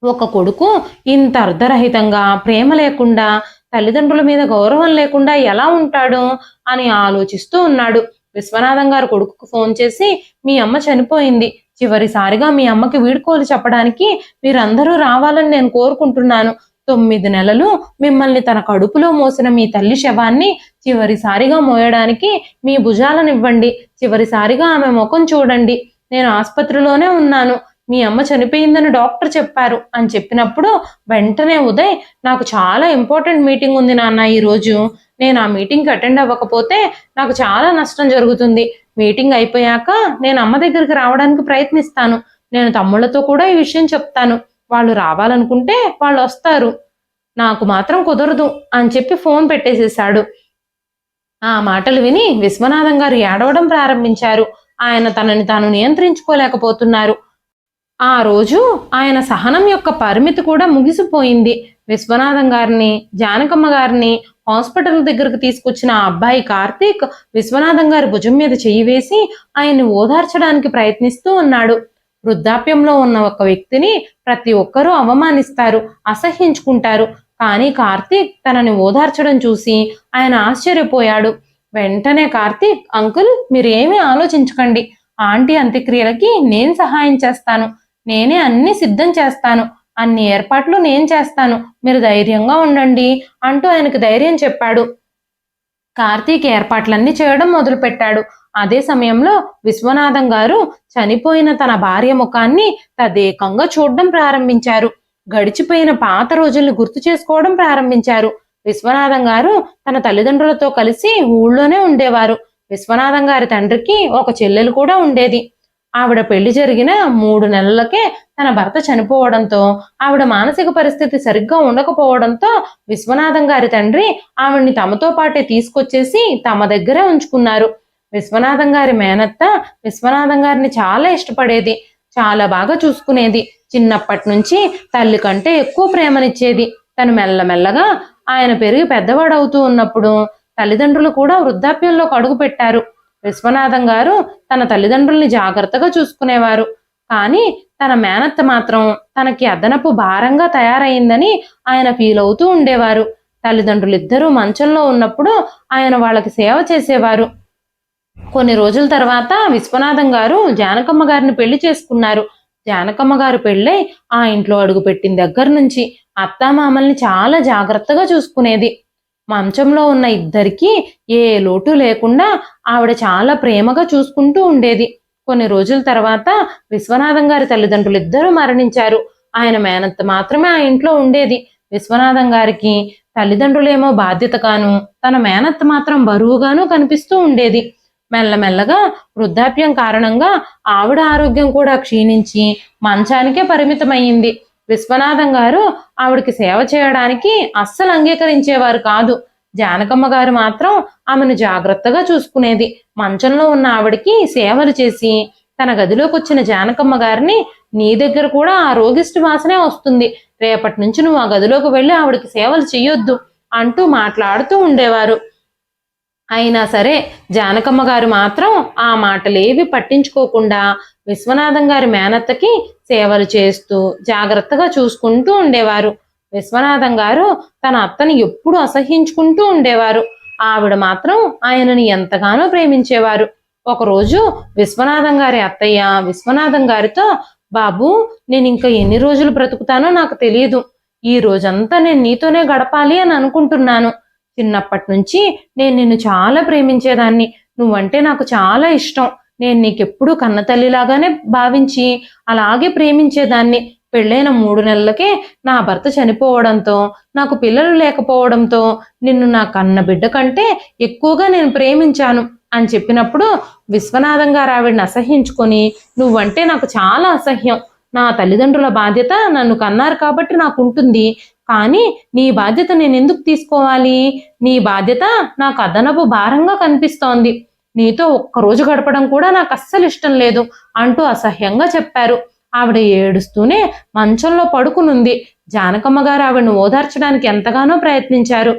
ఒక కొడుకు ఇంత అర్ధరహితంగా, ప్రేమ లేకుండా, తల్లిదండ్రుల మీద గౌరవం లేకుండా ఎలా ఉంటాడు అని ఆలోచిస్తూ ఉన్నాడు. విశ్వనాథం గారు కొడుకుకు ఫోన్ చేసి, మీ అమ్మ చనిపోయింది. చివరిసారిగా మీ అమ్మకి వీడ్కోలు చెప్పడానికి మీరందరూ రావాలని నేను కోరుకుంటున్నాను. 9 నెలలు మిమ్మల్ని తన కడుపులో మోసిన మీ తల్లి శవాన్ని చివరిసారిగా మోయడానికి మీ భుజాలనివ్వండి. చివరిసారిగా ఆమె ముఖం చూడండి. నేను ఆసుపత్రిలోనే ఉన్నాను. మీ అమ్మ చనిపోయిందని డాక్టర్ చెప్పారు అని చెప్పినప్పుడు వెంటనే ఉదయ్, నాకు చాలా ఇంపార్టెంట్ మీటింగ్ ఉంది నాన్న ఈరోజు. నేను ఆ మీటింగ్కి అటెండ్ అవ్వకపోతే నాకు చాలా నష్టం జరుగుతుంది. మీటింగ్ అయిపోయాక నేను అమ్మ దగ్గరికి రావడానికి ప్రయత్నిస్తాను. నేను తమ్ముళ్లతో కూడా ఈ విషయం చెప్తాను. వాళ్ళు రావాలనుకుంటే వాళ్ళు వస్తారు. నాకు మాత్రం కుదరదు అని చెప్పి ఫోన్ పెట్టేసేశాడు. ఆ మాటలు విని విశ్వనాథం గారు ఏడవడం ప్రారంభించారు. ఆయన తనని తాను నియంత్రించుకోలేకపోతున్నారు. ఆ రోజు ఆయన సహనం యొక్క పరిమితి కూడా ముగిసిపోయింది. విశ్వనాథం గారిని, జానకమ్మ గారిని హాస్పిటల్ దగ్గరకు తీసుకొచ్చిన ఆ అబ్బాయి కార్తీక్ విశ్వనాథం గారి భుజం మీద చెయ్యి వేసి ఆయన్ని ఓదార్చడానికి ప్రయత్నిస్తూ ఉన్నాడు. వృద్ధాప్యంలో ఉన్న ఒక వ్యక్తిని ప్రతి ఒక్కరూ అవమానిస్తారు, అసహ్యించుకుంటారు. కానీ కార్తీక్ తనని ఓదార్చడం చూసి ఆయన ఆశ్చర్యపోయాడు. వెంటనే కార్తీక్, అంకుల్ మీరు ఏమీ ఆలోచించకండి, ఆంటీ అంత్యక్రియలకి నేను సహాయం చేస్తాను, నేనే అన్ని సిద్ధం చేస్తాను, అన్ని ఏర్పాట్లు నేను చేస్తాను, మీరు ధైర్యంగా ఉండండి అంటూ ఆయనకు ధైర్యం చెప్పాడు. కార్తీక్ ఏర్పాట్లన్నీ చేయడం మొదలుపెట్టాడు. అదే సమయంలో విశ్వనాథం గారు చనిపోయిన తన భార్య ముఖాన్ని తదేకంగా చూడడం ప్రారంభించారు. గడిచిపోయిన పాత రోజుల్ని గుర్తు చేసుకోవడం ప్రారంభించారు. విశ్వనాథం గారు తన తల్లిదండ్రులతో కలిసి ఊళ్ళోనే ఉండేవారు. విశ్వనాథం గారి తండ్రికి ఒక చెల్లెలు కూడా ఉండేది. ఆవిడ పెళ్లి జరిగిన 3 నెలలకే తన భర్త చనిపోవడంతో ఆవిడ మానసిక పరిస్థితి సరిగ్గా ఉండకపోవడంతో విశ్వనాథం గారి తండ్రి ఆవిడ్ని తమతో పాటే తీసుకొచ్చేసి తమ దగ్గరే ఉంచుకున్నారు. విశ్వనాథం గారి మేనత్త విశ్వనాథం గారిని చాలా ఇష్టపడేది, చాలా బాగా చూసుకునేది. చిన్నప్పటి నుంచి తల్లి కంటే ఎక్కువ ప్రేమనిచ్చేది. తను మెల్లమెల్లగా ఆయన పెరిగి పెద్దవాడవుతూ ఉన్నప్పుడు తల్లిదండ్రులు కూడా వృద్ధాప్యంలోకి అడుగు పెట్టారు. విశ్వనాథం గారు తన తల్లిదండ్రుల్ని జాగ్రత్తగా చూసుకునేవారు. కానీ తన మేనత్త మాత్రం తనకి అదనపు భారంగా తయారైందని ఆయన ఫీల్ అవుతూ ఉండేవారు. తల్లిదండ్రులిద్దరూ మంచంలో ఉన్నప్పుడు ఆయన వాళ్ళకి సేవ చేసేవారు. కొన్ని రోజుల తర్వాత విశ్వనాథం గారు జానకమ్మ గారిని పెళ్లి చేసుకున్నారు. జానకమ్మ గారు పెళ్ళై ఆ ఇంట్లో అడుగుపెట్టిన దగ్గర నుంచి అత్తామామల్ని చాలా జాగ్రత్తగా చూసుకునేది. మంచంలో ఉన్న ఇద్దరికీ ఏ లోటు లేకుండా ఆవిడ చాలా ప్రేమగా చూసుకుంటూ ఉండేది. కొన్ని రోజుల తర్వాత విశ్వనాథం గారి తల్లిదండ్రులు ఇద్దరూ మరణించారు. ఆయన మేనత్త మాత్రమే ఆ ఇంట్లో ఉండేది. విశ్వనాథం గారికి తల్లిదండ్రులేమో బాధ్యతగాను, తన మేనత్త మాత్రం బరువుగాను కనిపిస్తూ ఉండేది. మెల్లమెల్లగా వృద్ధాప్యం కారణంగా ఆవిడ ఆరోగ్యం కూడా క్షీణించి మంచానికే పరిమితమయ్యింది. విశ్వనాథం గారు ఆవిడకి సేవ చేయడానికి అస్సలు అంగీకరించేవారు కాదు. జానకమ్మ గారు మాత్రం ఆమెను జాగ్రత్తగా చూసుకునేది. మంచంలో ఉన్న ఆవిడకి సేవలు చేసి తన గదిలోకి వచ్చిన జానకమ్మ గారిని, నీ దగ్గర కూడా ఆ రోగిష్టి వాసనే వస్తుంది, రేపటి నుంచి నువ్వు ఆ గదిలోకి వెళ్ళి ఆవిడకి సేవలు చెయ్యొద్దు అంటూ మాట్లాడుతూ ఉండేవారు. అయినా సరే జానకమ్మ గారు మాత్రం ఆ మాటలేవి పట్టించుకోకుండా విశ్వనాథం గారి మేనత్తకి సేవలు చేస్తూ జాగ్రత్తగా చూసుకుంటూ ఉండేవారు. విశ్వనాథం గారు తన అత్తని ఎప్పుడూ అసహ్యించుకుంటూ ఉండేవారు. ఆవిడ మాత్రం ఆయనని ఎంతగానో ప్రేమించేవారు. ఒకరోజు విశ్వనాథం గారి అత్తయ్య విశ్వనాథం గారితో, బాబు, నేను ఇంకా ఎన్ని రోజులు బ్రతుకుతానో నాకు తెలియదు, ఈ రోజంతా నేను నీతోనే గడపాలి అని అనుకుంటున్నాను. చిన్నప్పటి నుంచి నేను నిన్ను చాలా ప్రేమించేదాన్ని, నువ్వంటే నాకు చాలా ఇష్టం, నేను నీకెప్పుడు కన్న తల్లిలాగానే భావించి అలాగే ప్రేమించేదాన్ని. పెళ్ళైన 3 నెలలకే నా భర్త చనిపోవడంతో, నాకు పిల్లలు లేకపోవడంతో నిన్ను నా కన్న బిడ్డ కంటే ఎక్కువగా నేను ప్రేమించాను అని చెప్పినప్పుడు విశ్వనాథం గారు ఆవిడని అసహ్యించుకొని, నువ్వంటే నాకు చాలా అసహ్యం, నా తల్లిదండ్రుల బాధ్యత నన్ను కన్నారు కాబట్టి నాకు ఉంటుంది, కానీ నీ బాధ్యత నేను ఎందుకు తీసుకోవాలి, నీ బాధ్యత నాకు అదనపు భారంగా కనిపిస్తోంది, నీతో ఒక్కరోజు గడపడం కూడా నాకు అస్సలు ఇష్టం లేదు అంటూ అసహ్యంగా చెప్పారు. ఆవిడ ఏడుస్తూనే మంచంలో పడుకునుంది. జానకమ్మ గారు ఆవిడను ఓదార్చడానికి ఎంతగానో ప్రయత్నించారు.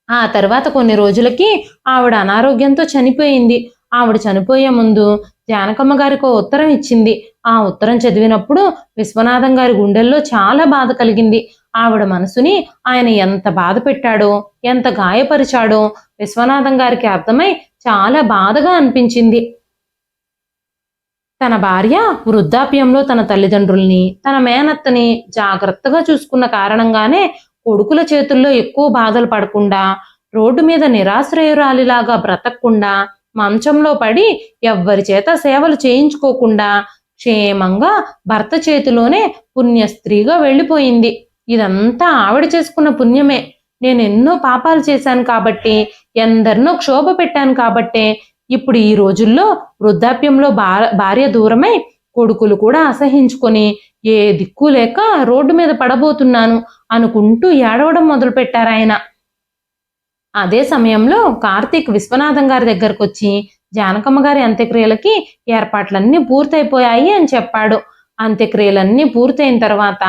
ఆ తర్వాత కొన్ని రోజులకి ఆవిడ అనారోగ్యంతో చనిపోయింది. ఆవిడ చనిపోయే ముందు జానకమ్మ గారికి ఉత్తరం ఇచ్చింది. ఆ ఉత్తరం చదివినప్పుడు విశ్వనాథం గారి గుండెల్లో చాలా బాధ కలిగింది. ఆవిడ మనసుని ఆయన ఎంత బాధ పెట్టాడో, ఎంత గాయపరిచాడో విశ్వనాథం గారికి అర్థమై చాలా బాధగా అనిపించింది. తన భార్య వృద్ధాప్యంలో తన తల్లిదండ్రుల్ని, తన మేనత్తని జాగ్రత్తగా చూసుకున్న కారణంగానే కొడుకుల చేతుల్లో ఎక్కువ బాధలు పడకుండా, రోడ్డు మీద నిరాశ్రయురాలిలాగా బ్రతకకుండా, మంచంలో పడి ఎవ్వరి చేత సేవలు చేయించుకోకుండా క్షేమంగా భర్త చేతిలోనే పుణ్యస్త్రీగా వెళ్ళిపోయింది. ఇదంతా ఆవిడ చేసుకున్న పుణ్యమే. నేను ఎన్నో పాపాలు చేశాను కాబట్టి, ఎందరినో క్షోభ పెట్టాను కాబట్టే ఇప్పుడు ఈ రోజుల్లో వృద్ధాప్యంలో భార్య దూరమై కొడుకులు కూడా అసహించుకొని ఏ దిక్కు లేక రోడ్డు మీద పడబోతున్నాను అనుకుంటూ ఏడవడం మొదలుపెట్టారాయన. అదే సమయంలో కార్తీక్ విశ్వనాథం గారి దగ్గరకు వచ్చి జానకమ్మ గారి అంత్యక్రియలకి ఏర్పాట్లన్నీ పూర్తయిపోయాయి అని చెప్పాడు. అంత్యక్రియలన్నీ పూర్తయిన తర్వాత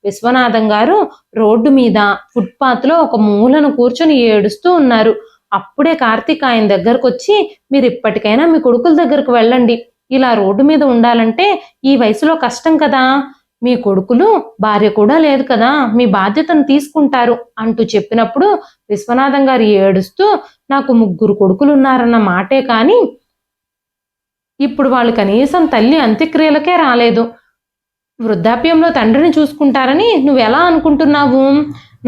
విశ్వనాథం గారు రోడ్డు మీద ఫుట్పాత్లో ఒక మూలను కూర్చొని ఏడుస్తూ ఉన్నారు. అప్పుడే కార్తీక్ ఆయన దగ్గరకు వచ్చి, మీరు ఇప్పటికైనా మీ కొడుకుల దగ్గరకు వెళ్ళండి, ఇలా రోడ్డు మీద ఉండాలంటే ఈ వయసులో కష్టం కదా, మీ కొడుకులు భార్య కూడా లేదు కదా, మీ బాధ్యతను తీసుకుంటారు అంటూ చెప్పినప్పుడు విశ్వనాథం గారు ఏడుస్తూ, నాకు 3 కొడుకులు ఉన్నారన్న మాటే కానీ ఇప్పుడు వాళ్ళు కనీసం తల్లి అంత్యక్రియలకే రాలేదు, వృద్ధాప్యంలో తండ్రిని చూసుకుంటారని నువ్వెలా అనుకుంటున్నావు?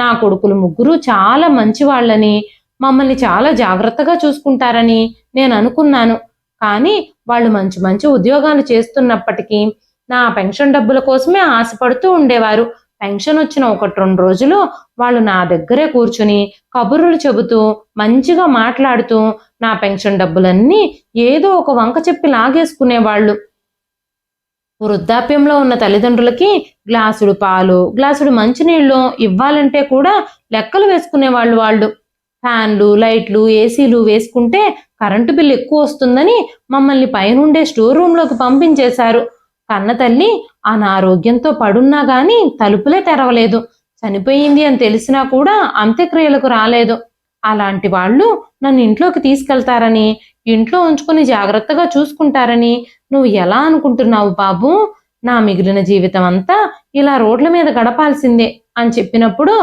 నా కొడుకులు 3 చాలా మంచి వాళ్ళని, మమ్మల్ని చాలా జాగ్రత్తగా చూసుకుంటారని నేను అనుకున్నాను. కానీ వాళ్ళు మంచి మంచి ఉద్యోగాలు చేస్తున్నప్పటికీ నా పెన్షన్ డబ్బుల కోసమే ఆశపడుతూ ఉండేవారు. పెన్షన్ వచ్చిన 1-2 రోజులు వాళ్ళు నా దగ్గరే కూర్చుని కబుర్లు చెబుతూ మంచిగా మాట్లాడుతూ నా పెన్షన్ డబ్బులన్నీ ఏదో ఒక వంక చెప్పి లాగేసుకునేవాళ్ళు. వృద్ధాప్యంలో ఉన్న తల్లిదండ్రులకి గ్లాసుడు పాలు, గ్లాసుడు మంచినీళ్ళు ఇవ్వాలంటే కూడా లెక్కలు వేసుకునేవాళ్ళు. వాళ్ళు ఫ్యాన్లు, లైట్లు, ఏసీలు వేసుకుంటే కరెంటు బిల్లు ఎక్కువ వస్తుందని మమ్మల్ని పైనుండే స్టోర్ రూమ్లోకి పంపించేశారు. కన్న తల్లి అనారోగ్యంతో పడున్నా గాని తలుపులే తెరవలేదు. చనిపోయింది అని తెలిసినా కూడా అంత్యక్రియలకు రాలేదు. అలాంటి వాళ్ళు నన్ను ఇంట్లోకి తీసుకెళ్తారని, ఇంట్లో ఉంచుకుని జాగ్రత్తగా చూసుకుంటారని నువ్వు ఎలా అనుకుంటున్నావు బాబు? నా మిగిలిన జీవితం అంతా ఇలా రోడ్ల మీద గడపాల్సిందే అని చెప్పినప్పుడు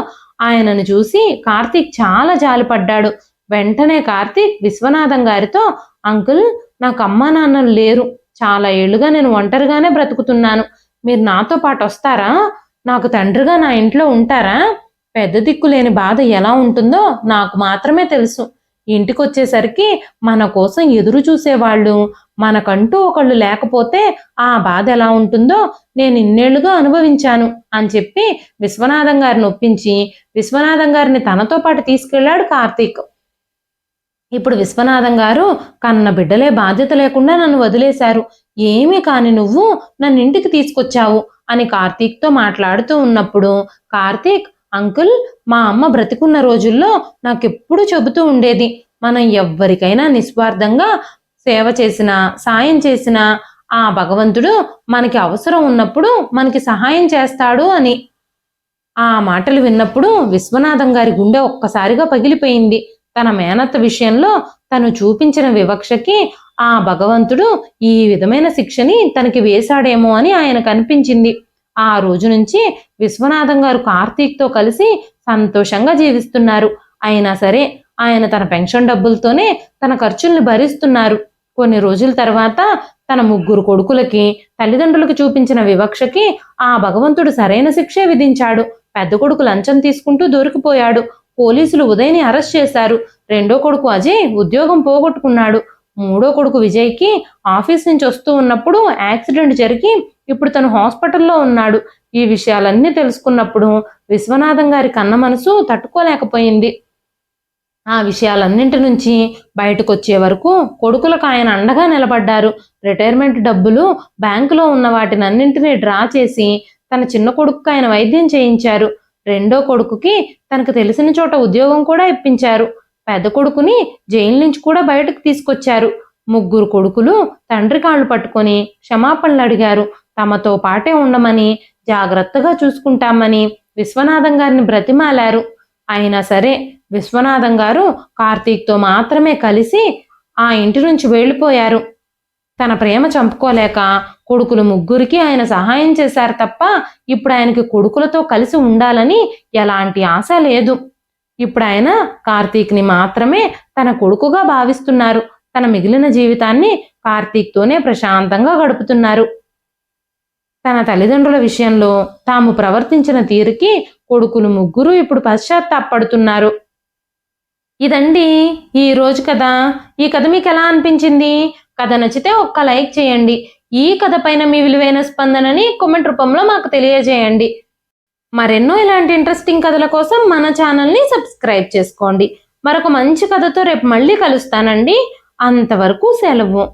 ఆయనను చూసి కార్తీక్ చాలా జాలిపడ్డాడు. వెంటనే కార్తీక్ విశ్వనాథం గారితో, అంకుల్, నాకు అమ్మా నాన్నలు లేరు, చాలా ఏళ్లుగా నేను ఒంటరిగానే బ్రతుకుతున్నాను, మీరు నాతో పాటు వస్తారా? నాకు తండ్రిగా నా ఇంట్లో ఉంటారా? పెద్ద దిక్కు లేని బాధ ఎలా ఉంటుందో నాకు మాత్రమే తెలుసు. ఇంటికొచ్చేసరికి మన కోసం ఎదురు చూసేవాళ్ళు, మనకంటూ ఒకళ్ళు లేకపోతే ఆ బాధ ఎలా ఉంటుందో నేను ఇన్నేళ్లుగా అనుభవించాను అని చెప్పి విశ్వనాథం గారిని ఒప్పించి విశ్వనాథం గారిని తనతో పాటు తీసుకెళ్లాడు కార్తీక్. ఇప్పుడు విశ్వనాథం గారు, కన్న బిడ్డలే బాధ్యత లేకుండా నన్ను వదిలేశారు, ఏమీ కాని నువ్వు నన్ను ఇంటికి తీసుకొచ్చావు అని కార్తీక్తో మాట్లాడుతూ ఉన్నప్పుడు కార్తీక్, అంకుల్, మా అమ్మ బ్రతికున్న రోజుల్లో నాకెప్పుడు చెబుతూ ఉండేది, మనం ఎవ్వరికైనా నిస్వార్థంగా సేవ చేసినా సాయం చేసినా ఆ భగవంతుడు మనకి అవసరం ఉన్నప్పుడు మనకి సహాయం చేస్తాడు అని. ఆ మాటలు విన్నప్పుడు విశ్వనాథం గారి గుండె ఒక్కసారిగా పగిలిపోయింది. తన మేనత్త విషయంలో తను చూపించిన వివక్షకి ఆ భగవంతుడు ఈ విధమైన శిక్షని తనకి వేశాడేమో అని ఆయనకు అనిపించింది. ఆ రోజు నుంచి విశ్వనాథం గారు కార్తీక్తో కలిసి సంతోషంగా జీవిస్తున్నారు. అయినా సరే ఆయన తన పెన్షన్ డబ్బులతోనే తన ఖర్చుల్ని భరిస్తున్నారు. కొన్ని రోజుల తర్వాత తన 3 కొడుకులకి తల్లిదండ్రులకు చూపించిన వివక్షకి ఆ భగవంతుడు సరైన శిక్షే విధించాడు. పెద్ద కొడుకు లంచం తీసుకుంటూ దొరికిపోయాడు. పోలీసులు ఉదయ్ని అరెస్ట్ చేశారు. 2వ కొడుకు అజయ్ ఉద్యోగం పోగొట్టుకున్నాడు. 3వ కొడుకు విజయ్కి ఆఫీస్ నుంచి వస్తూ ఉన్నప్పుడు యాక్సిడెంట్ జరిగి ఇప్పుడు తను హాస్పిటల్లో ఉన్నాడు. ఈ విషయాలన్నీ తెలుసుకున్నప్పుడు విశ్వనాథం గారి కన్న మనసు తట్టుకోలేకపోయింది. ఆ విషయాలన్నింటి నుంచి బయటకు వచ్చే వరకు కొడుకులకు ఆయన అండగా నిలబడ్డారు. రిటైర్మెంట్ డబ్బులు బ్యాంకులో ఉన్న వాటినన్నింటినీ డ్రా చేసి తన చిన్న కొడుకు ఆయన వైద్యం చేయించారు. 2వ కొడుకుకి తనకు తెలిసిన చోట ఉద్యోగం కూడా ఇప్పించారు. పెద్ద కొడుకుని జైలు నుంచి కూడా బయటకు తీసుకొచ్చారు. 3 కొడుకులు తండ్రి కాళ్ళు పట్టుకొని క్షమాపణలు అడిగారు. తమతో పాటే ఉండమని, జాగ్రత్తగా చూసుకుంటామని విశ్వనాథం గారిని బ్రతిమాలారు. అయినా సరే విశ్వనాథం గారు కార్తీక్తో మాత్రమే కలిసి ఆ ఇంటి నుంచి వెళ్ళిపోయారు. తన ప్రేమ చంపుకోలేక కొడుకులు 3కి ఆయన సహాయం చేశారు తప్ప ఇప్పుడు ఆయనకి కొడుకులతో కలిసి ఉండాలని ఎలాంటి ఆశ లేదు. ఇప్పుడు ఆయన కార్తీక్ని మాత్రమే తన కొడుకుగా భావిస్తున్నారు. తన మిగిలిన జీవితాన్ని కార్తీక్తోనే ప్రశాంతంగా గడుపుతున్నారు. తన తల్లిదండ్రుల విషయంలో తాము ప్రవర్తించిన తీరుకి కొడుకులు 3 ఇప్పుడు పశ్చాత్తాపడుతున్నారు. ఇదండి ఈ రోజు కథ. ఈ కథ మీకు ఎలా అనిపించింది? కథ నచ్చితే ఒక్క లైక్ చేయండి. ఈ కథ పైన మీ విలువైన స్పందనని కామెంట్ రూపంలో మాకు తెలియజేయండి. మరెన్నో ఇలాంటి ఇంట్రెస్టింగ్ కథల కోసం మన ఛానల్ని సబ్స్క్రైబ్ చేసుకోండి. మరొక మంచి కథతో రేపు మళ్ళీ కలుస్తానండి. అంతవరకు సెలవు.